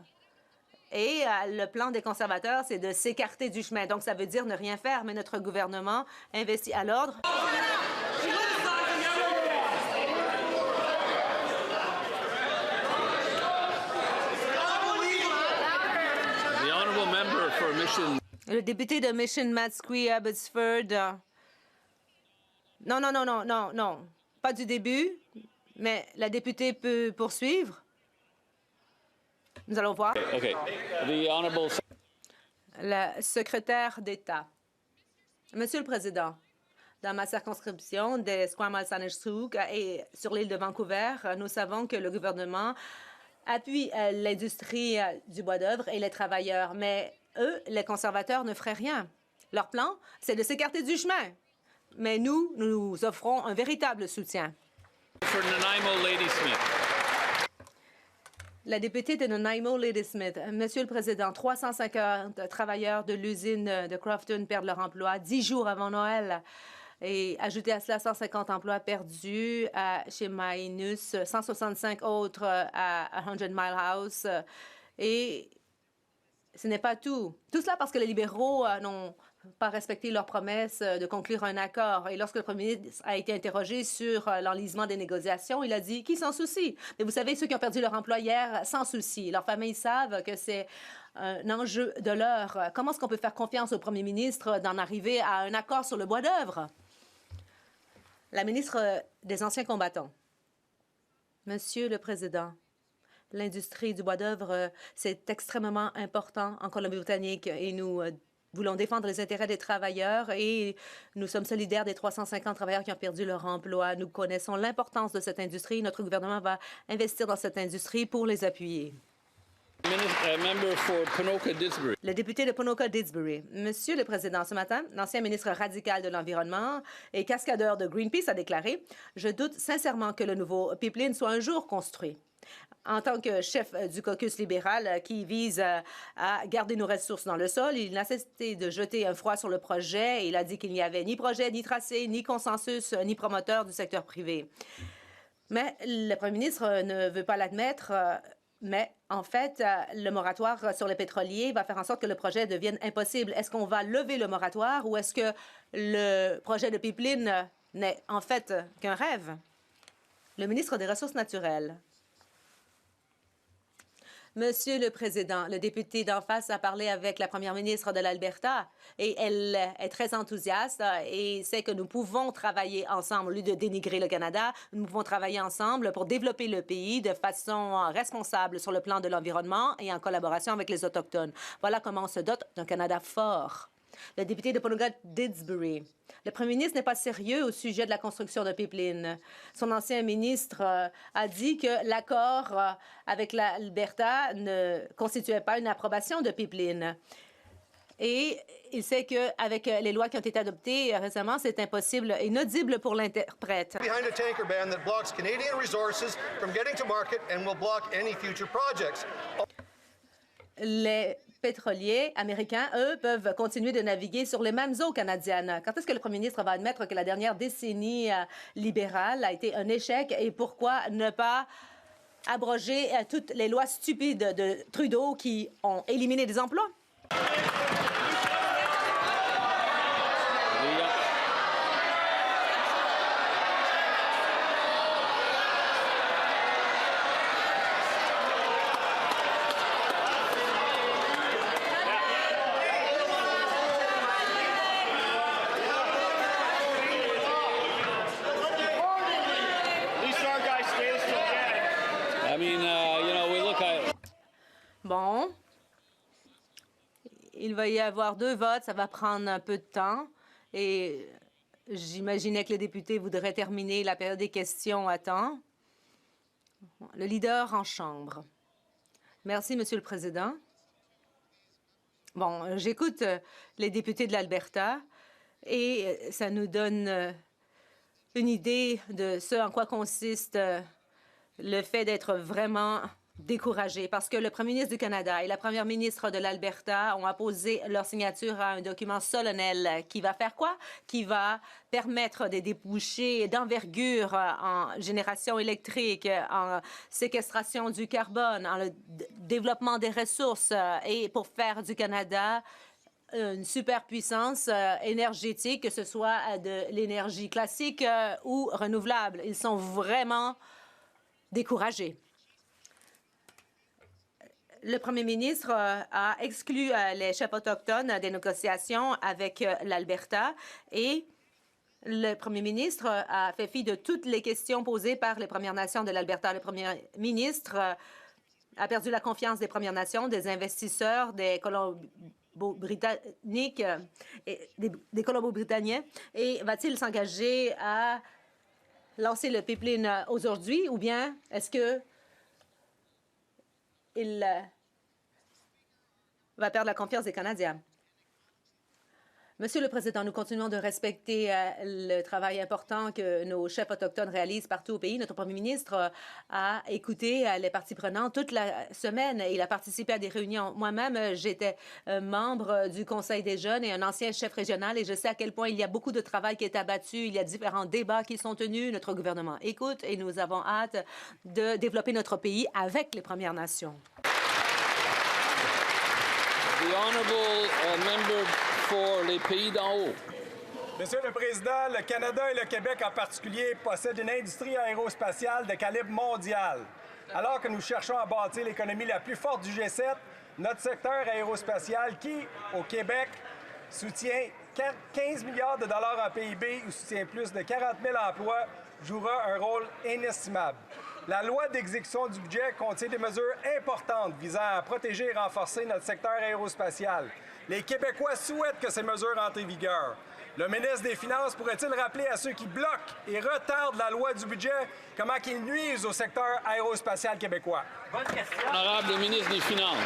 Et le plan des conservateurs, c'est de s'écarter du chemin. Donc, ça veut dire ne rien faire, mais notre gouvernement investit à l'ordre. Le député de Mission Matsqui, Abbotsford. Non. Pas du début, mais la députée peut poursuivre. Nous allons voir. Okay. The honorable... La secrétaire d'État. Monsieur le Président, dans ma circonscription des Squamish-Saanich-Sooke et sur l'île de Vancouver, nous savons que le gouvernement appuie l'industrie du bois d'œuvre et les travailleurs, mais eux, les conservateurs, ne feraient rien. Leur plan, c'est de s'écarter du chemin. Mais nous offrons un véritable soutien. For Nanaimo Ladysmith. La députée de Nanaimo Ladysmith. Monsieur le Président, 350 travailleurs de l'usine de Crofton perdent leur emploi 10 jours avant Noël. Et ajouté à cela 150 emplois perdus chez Maïnus, 165 autres à 100 Mile House. Et ce n'est pas tout. Tout cela parce que les libéraux n'ont pas respecté leur promesse de conclure un accord. Et lorsque le premier ministre a été interrogé sur l'enlisement des négociations, il a dit « Qui s'en soucie? » Mais vous savez, ceux qui ont perdu leur emploi hier s'en soucient. Leurs familles savent que c'est un enjeu de l'heure. Comment est-ce qu'on peut faire confiance au premier ministre d'en arriver à un accord sur le bois d'œuvre? La ministre des Anciens combattants. Monsieur le Président, L'industrie du bois d'œuvre, c'est extrêmement important en Colombie-Britannique et nous voulons défendre les intérêts des travailleurs et nous sommes solidaires des 350 travailleurs qui ont perdu leur emploi. Nous connaissons l'importance de cette industrie. Notre gouvernement va investir dans cette industrie pour les appuyer. Le député de Ponoka-Didsbury. Monsieur le Président, ce matin, l'ancien ministre radical de l'Environnement et cascadeur de Greenpeace a déclaré « Je doute sincèrement que le nouveau pipeline soit un jour construit. » En tant que chef du caucus libéral qui vise à garder nos ressources dans le sol, il n'a cessé de jeter un froid sur le projet. Il a dit qu'il n'y avait ni projet, ni tracé, ni consensus, ni promoteur du secteur privé. Mais le premier ministre ne veut pas l'admettre. Mais en fait, le moratoire sur les pétroliers va faire en sorte que le projet devienne impossible. Est-ce qu'on va lever le moratoire ou est-ce que le projet de pipeline n'est en fait qu'un rêve? Le ministre des Ressources naturelles. Monsieur le Président, le député d'en face a parlé avec la première ministre de l'Alberta et elle est très enthousiaste et sait que nous pouvons travailler ensemble. Au lieu de dénigrer le Canada, nous pouvons travailler ensemble pour développer le pays de façon responsable sur le plan de l'environnement et en collaboration avec les Autochtones. Voilà comment on se dote d'un Canada fort. Le député de Ponoka-Didsbury. Le premier ministre n'est pas sérieux au sujet de la construction de pipeline. Son ancien ministre a dit que l'accord avec l'Alberta ne constituait pas une approbation de pipeline. Et il sait qu'avec les lois qui ont été adoptées récemment, c'est impossible et inaudible pour l'interprète. Behind a tanker ban that blocks Canadian resources from getting to market and will block any future projects. Les pétroliers américains, eux, peuvent continuer de naviguer sur les mêmes eaux canadiennes. Quand est-ce que le premier ministre va admettre que la dernière décennie libérale a été un échec et pourquoi ne pas abroger toutes les lois stupides de Trudeau qui ont éliminé des emplois? Bon. Il va y avoir 2 votes. Ça va prendre un peu de temps. Et j'imaginais que les députés voudraient terminer la période des questions à temps. Le leader en chambre. Merci, Monsieur le Président. Bon, j'écoute les députés de l'Alberta et ça nous donne une idée de ce en quoi consiste le fait d'être vraiment découragé parce que le premier ministre du Canada et la première ministre de l'Alberta ont apposé leur signature à un document solennel qui va faire quoi? Qui va permettre des débouchés d'envergure en génération électrique, en séquestration du carbone, en le développement des ressources et pour faire du Canada une superpuissance énergétique, que ce soit de l'énergie classique ou renouvelable. Ils sont vraiment découragés. Le premier ministre a exclu les chefs autochtones des négociations avec l'Alberta et le premier ministre a fait fi de toutes les questions posées par les Premières Nations de l'Alberta. Le premier ministre a perdu la confiance des Premières Nations, des investisseurs, des Colombo-Britanniques et des Colombo-Britanniens. Et va-t-il s'engager à lancer le pipeline aujourd'hui ou bien est-ce que il va perdre la confiance des Canadiens? Monsieur le Président, nous continuons de respecter le travail important que nos chefs autochtones réalisent partout au pays. Notre premier ministre a écouté les parties prenantes toute la semaine. Il a participé à des réunions. Moi-même, j'étais membre du Conseil des jeunes et un ancien chef régional et je sais à quel point il y a beaucoup de travail qui est abattu. Il y a différents débats qui sont tenus. Notre gouvernement écoute et nous avons hâte de développer notre pays avec les Premières Nations. The honourable member for les Pays d'en haut. Monsieur le Président, le Canada et le Québec en particulier possèdent une industrie aérospatiale de calibre mondial. Alors que nous cherchons à bâtir l'économie la plus forte du G7, notre secteur aérospatial qui, au Québec, soutient 15 milliards de dollars en PIB ou soutient plus de 40 000 emplois, jouera un rôle inestimable. La loi d'exécution du budget contient des mesures importantes visant à protéger et renforcer notre secteur aérospatial. Les Québécois souhaitent que ces mesures entrent en vigueur. Le ministre des Finances pourrait-il rappeler à ceux qui bloquent et retardent la loi du budget comment ils nuisent au secteur aérospatial québécois? Bonne question. Honorable ministre des Finances.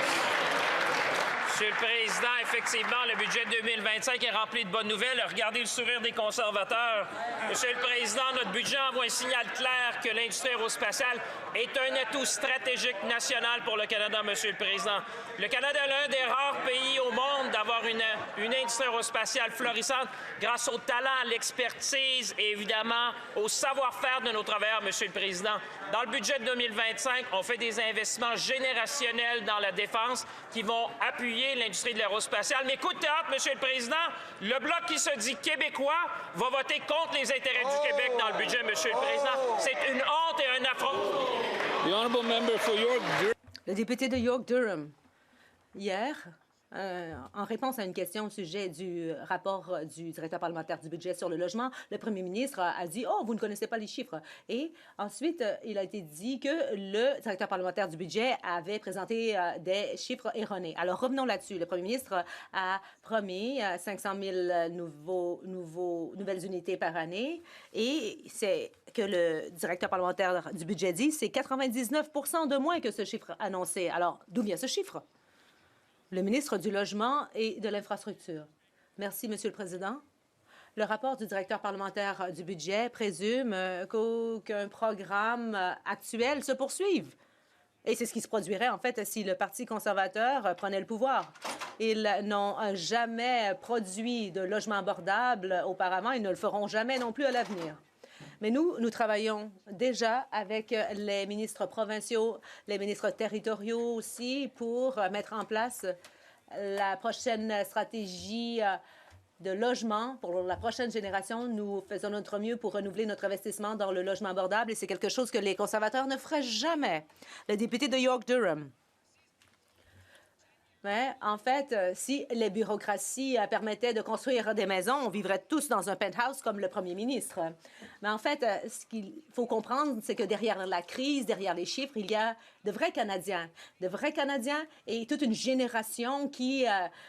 Monsieur le Président, effectivement, le budget 2025 est rempli de bonnes nouvelles. Regardez le sourire des conservateurs. Monsieur le Président, notre budget envoie un signal clair que l'industrie aérospatiale est un atout stratégique national pour le Canada, Monsieur le Président. Le Canada est l'un des rares pays au monde d'avoir une industrie aérospatiale florissante grâce au talent, à l'expertise et évidemment au savoir-faire de nos travailleurs, Monsieur le Président. Dans le budget de 2025, on fait des investissements générationnels dans la défense qui vont appuyer l'industrie de l'aérospatiale. Mais coup de théâtre, Monsieur le Président, le Bloc qui se dit québécois va voter contre les intérêts du Québec dans le budget, Monsieur le Président. C'est une honte et un affront. Le député de York-Durham, hier, en réponse à une question au sujet du rapport du directeur parlementaire du budget sur le logement, le premier ministre a dit « Oh, vous ne connaissez pas les chiffres ». Et ensuite, il a été dit que le directeur parlementaire du budget avait présenté des chiffres erronés. Alors, revenons là-dessus. Le premier ministre a promis 500 000 nouvelles unités par année et c'est que le directeur parlementaire du budget dit, c'est 99 % de moins que ce chiffre annoncé. Alors, d'où vient ce chiffre? Le ministre du Logement et de l'Infrastructure. Merci, Monsieur le Président. Le rapport du directeur parlementaire du budget présume qu'aucun programme actuel se poursuive. Et c'est ce qui se produirait, en fait, si le Parti conservateur prenait le pouvoir. Ils n'ont jamais produit de logements abordables auparavant et ne le feront jamais non plus à l'avenir. Mais nous travaillons déjà avec les ministres provinciaux, les ministres territoriaux aussi, pour mettre en place la prochaine stratégie de logement pour la prochaine génération. Nous faisons notre mieux pour renouveler notre investissement dans le logement abordable et c'est quelque chose que les conservateurs ne feraient jamais. Le député de York-Durham. Mais en fait, si les bureaucraties permettaient de construire des maisons, on vivrait tous dans un penthouse comme le premier ministre. Mais en fait, ce qu'il faut comprendre, c'est que derrière la crise, derrière les chiffres, il y a de vrais Canadiens et toute une génération qui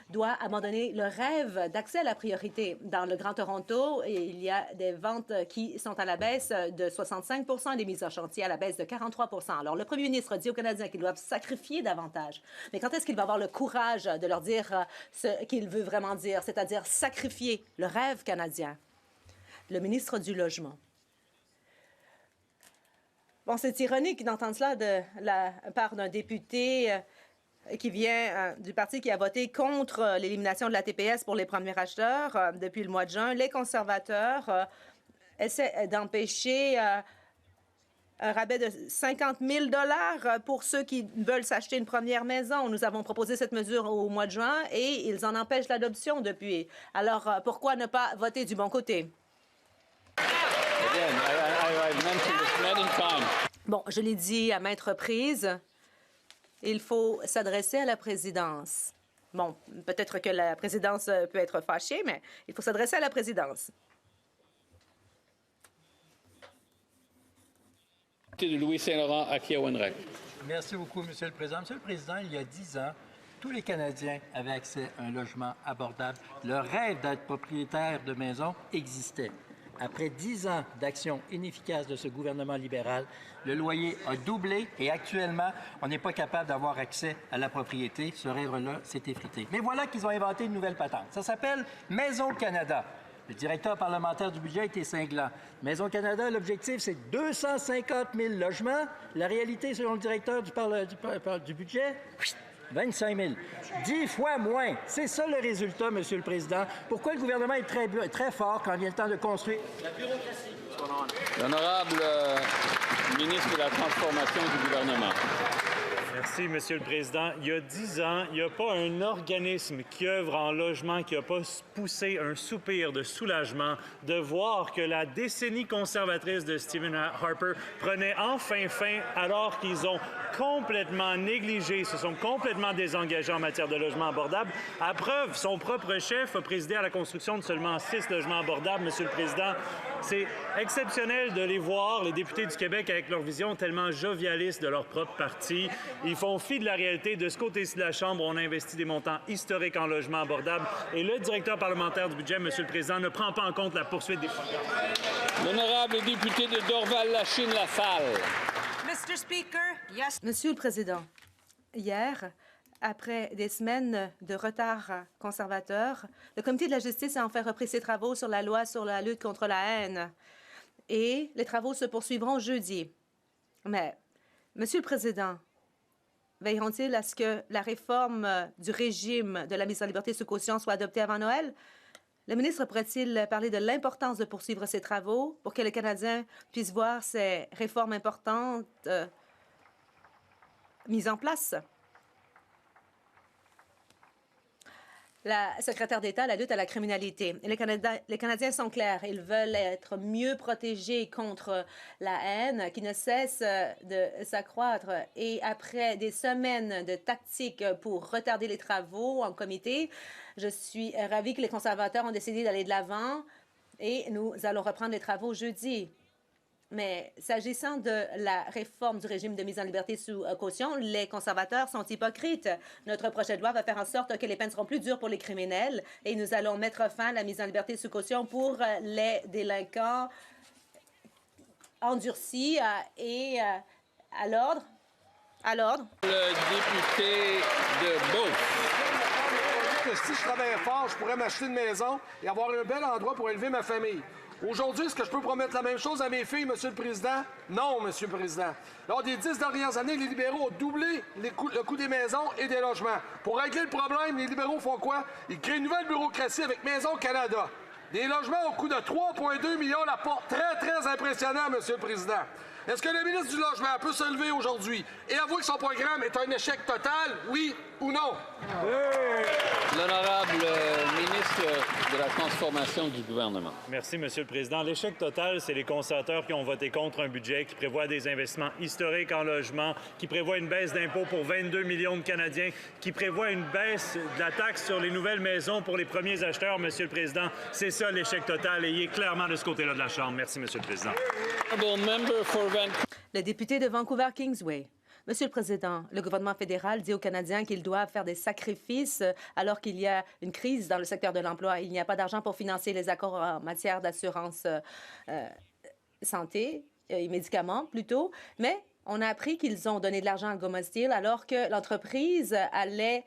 doit abandonner le rêve d'accès à la priorité. Dans le Grand Toronto, il y a des ventes qui sont à la baisse de 65 % des mises en chantier à la baisse de 43 %. Alors, le premier ministre dit aux Canadiens qu'ils doivent sacrifier davantage. Mais quand est-ce qu'il va avoir le courage de leur dire ce qu'il veut vraiment dire, c'est-à-dire sacrifier le rêve canadien? Le ministre du Logement. Bon, c'est ironique d'entendre cela de la part d'un député qui vient du parti qui a voté contre l'élimination de la TPS pour les premiers acheteurs depuis le mois de juin. Les conservateurs essaient d'empêcher un rabais de 50 000 $ pour ceux qui veulent s'acheter une première maison. Nous avons proposé cette mesure au mois de juin et ils en empêchent l'adoption depuis. Alors, pourquoi ne pas voter du bon côté? Bon, je l'ai dit à maintes reprises, il faut s'adresser à la présidence. Bon, peut-être que la présidence peut être fâchée, mais il faut s'adresser à la présidence. De Louis Saint-Laurent à Kiawanrek. Merci beaucoup, Monsieur le Président. Monsieur le Président, il y a 10 ans, tous les Canadiens avaient accès à un logement abordable. Le rêve d'être propriétaire de maison existait. Après 10 ans d'action inefficace de ce gouvernement libéral, le loyer a doublé et actuellement, on n'est pas capable d'avoir accès à la propriété. Ce rêve-là s'est effrité. Mais voilà qu'ils ont inventé une nouvelle patente. Ça s'appelle Maison Canada. Le directeur parlementaire du budget était cinglant. Maison Canada, l'objectif, c'est 250 000 logements. La réalité, selon le directeur du budget, 25 000. 10 fois moins. C'est ça le résultat, Monsieur le Président. Pourquoi le gouvernement est très fort quand vient le temps de construire? La bureaucratie. L'honorable ministre de la Transformation du gouvernement. Merci, Monsieur le Président. Il y a 10 ans, il n'y a pas un organisme qui œuvre en logement qui n'a pas poussé un soupir de soulagement de voir que la décennie conservatrice de Stephen Harper prenait enfin fin alors qu'ils ont complètement négligé, se sont complètement désengagés en matière de logement abordable. À preuve, son propre chef a présidé à la construction de seulement 6 logements abordables, Monsieur le Président. C'est exceptionnel de les voir, les députés du Québec, avec leur vision tellement jovialiste de leur propre parti. Ils font fi de la réalité. De ce côté-ci de la Chambre, on a investi des montants historiques en logement abordable. Et le directeur parlementaire du budget, Monsieur le Président, ne prend pas en compte la poursuite des programmes. L'honorable député de Dorval-Lachine-Lasalle. Mr. Speaker, yes. Monsieur le Président, hier, après des semaines de retard conservateur, le Comité de la justice a enfin repris ses travaux sur la loi sur la lutte contre la haine. Et les travaux se poursuivront jeudi. Mais, Monsieur le Président, veilleront-ils à ce que la réforme du régime de la mise en liberté sous caution soit adoptée avant Noël? Le ministre pourrait-il parler de l'importance de poursuivre ces travaux pour que les Canadiens puissent voir ces réformes importantes mises en place? La secrétaire d'État à la lutte à la criminalité. Les Canadiens sont clairs. Ils veulent être mieux protégés contre la haine qui ne cesse de s'accroître. Et après des semaines de tactiques pour retarder les travaux en comité, je suis ravie que les conservateurs ont décidé d'aller de l'avant et nous allons reprendre les travaux jeudi. Mais s'agissant de la réforme du régime de mise en liberté sous caution, les conservateurs sont hypocrites. Notre projet de loi va faire en sorte que les peines seront plus dures pour les criminels et nous allons mettre fin à la mise en liberté sous caution pour les délinquants endurcis et à l'ordre. À l'ordre. Le député de Beauce. Si je travaillais fort, je pourrais m'acheter une maison et avoir un bel endroit pour élever ma famille. Aujourd'hui, est-ce que je peux promettre la même chose à mes filles, Monsieur le Président? Non, Monsieur le Président. Lors des 10 dernières années, les libéraux ont doublé le coût des maisons et des logements. Pour régler le problème, les libéraux font quoi? Ils créent une nouvelle bureaucratie avec Maisons Canada. Des logements au coût de 3,2 millions la porte. Très, très impressionnant, Monsieur le Président. Est-ce que le ministre du Logement peut se lever aujourd'hui et avouer que son programme est un échec total, oui ou non? L'honorable ministre de la Transformation du gouvernement. Merci, Monsieur le Président. L'échec total, c'est les conservateurs qui ont voté contre un budget qui prévoit des investissements historiques en logement, qui prévoit une baisse d'impôts pour 22 millions de Canadiens, qui prévoit une baisse de la taxe sur les nouvelles maisons pour les premiers acheteurs, Monsieur le Président. C'est ça l'échec total et il est clairement de ce côté-là de la Chambre. Merci, Monsieur le Président. Le député de Vancouver-Kingsway. Monsieur le Président, le gouvernement fédéral dit aux Canadiens qu'ils doivent faire des sacrifices alors qu'il y a une crise dans le secteur de l'emploi. Il n'y a pas d'argent pour financer les accords en matière d'assurance santé et médicaments, plutôt. Mais on a appris qu'ils ont donné de l'argent à Algoma Steel alors que l'entreprise allait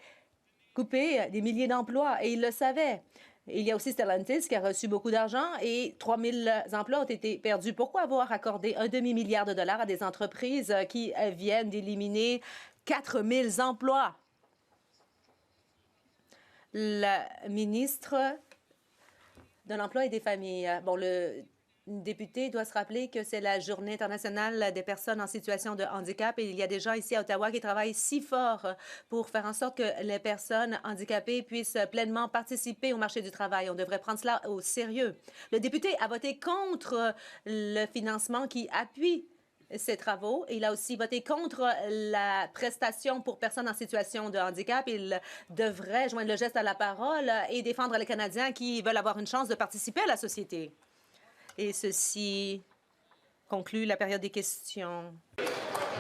couper des milliers d'emplois et ils le savaient. Il y a aussi Stellantis qui a reçu beaucoup d'argent et 3 000 emplois ont été perdus. Pourquoi avoir accordé un demi-milliard de dollars à des entreprises qui viennent d'éliminer 4 000 emplois? La ministre de l'Emploi et des Familles. Bon, le député doit se rappeler que c'est la Journée internationale des personnes en situation de handicap et il y a des gens ici à Ottawa qui travaillent si fort pour faire en sorte que les personnes handicapées puissent pleinement participer au marché du travail. On devrait prendre cela au sérieux. Le député a voté contre le financement qui appuie ces travaux. Il a aussi voté contre la prestation pour personnes en situation de handicap. Il devrait joindre le geste à la parole et défendre les Canadiens qui veulent avoir une chance de participer à la société. Et ceci conclut la période des questions.